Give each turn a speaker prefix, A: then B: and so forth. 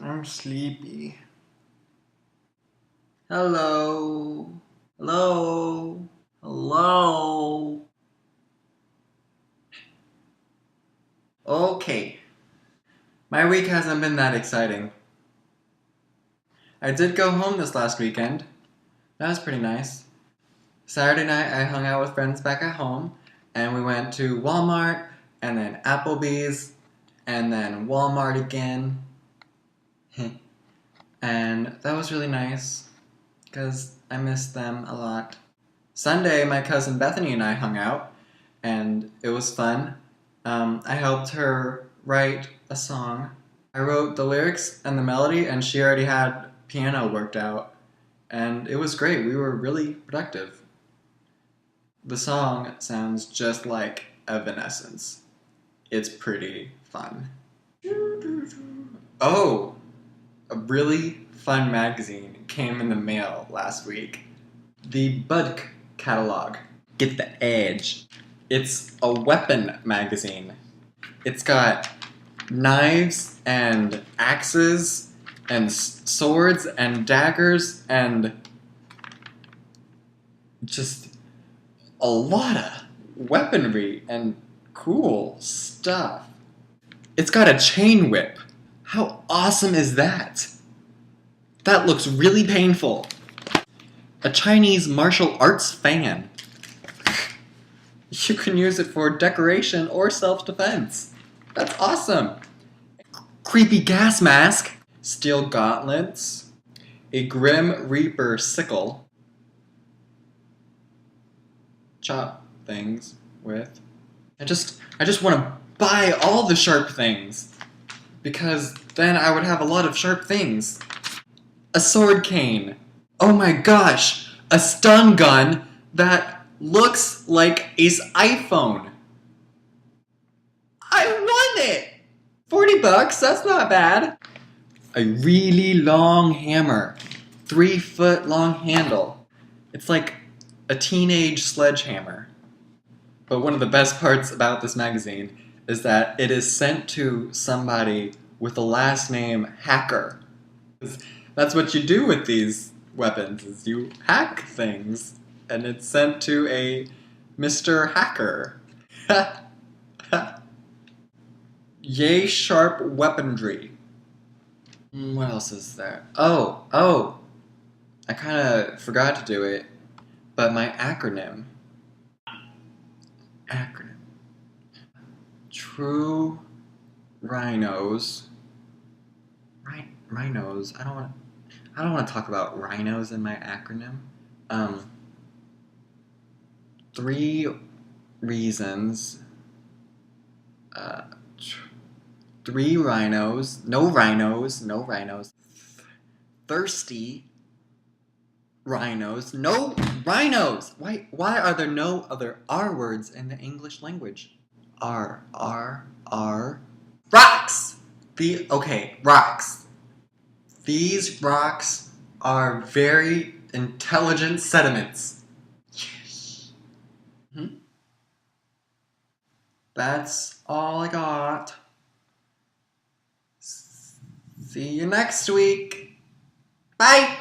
A: I'm sleepy. Hello. Hello. Hello. Okay. My week hasn't been that exciting. I did go home this last weekend. That was pretty nice. Saturday night, I hung out with friends back at home, and we went to Walmart, and then Applebee's, and then Walmart again. And that was really nice, because I missed them a lot. Sunday, my cousin Bethany and I hung out, and it was fun. I helped her write a song. I wrote the lyrics and the melody, and she already had piano worked out, and it was great. We were really productive. The song sounds just like Evanescence. It's pretty fun. Oh, a really fun magazine came in the mail last week. The Bud catalog. Get the edge. It's a weapon magazine. It's got knives and axes and swords and daggers and just a lot of weaponry and cool stuff. It's got a chain whip. How awesome is that? That looks really painful. A Chinese martial arts fan. You can use it for decoration or self-defense. That's awesome. Creepy gas mask. Steel gauntlets. A Grim Reaper sickle. Chop things with. I just want to buy all the sharp things, because then I would have a lot of sharp things. A sword cane. Oh my gosh, a stun gun that looks like his iPhone. I won it! $40, that's not bad. A really long hammer. 3-foot long handle. It's like a teenage sledgehammer. But one of the best parts about this magazine is that it is sent to somebody with the last name Hacker. That's what you do with these weapons, is you hack things. And it's sent to a Mr. Hacker. Yay sharp weaponry. What else is there? Oh, I kind of forgot to do it, but my acronym. True rhinos. Rhinos. I don't want to talk about rhinos in my acronym. 3 reasons. 3 rhinos. No rhinos. No rhinos. Thirsty rhinos. No rhinos! Why are there no other R words in the English language? R. Rocks! Rocks. These rocks are very intelligent sediments. Yes. That's all I got. See you next week. Bye!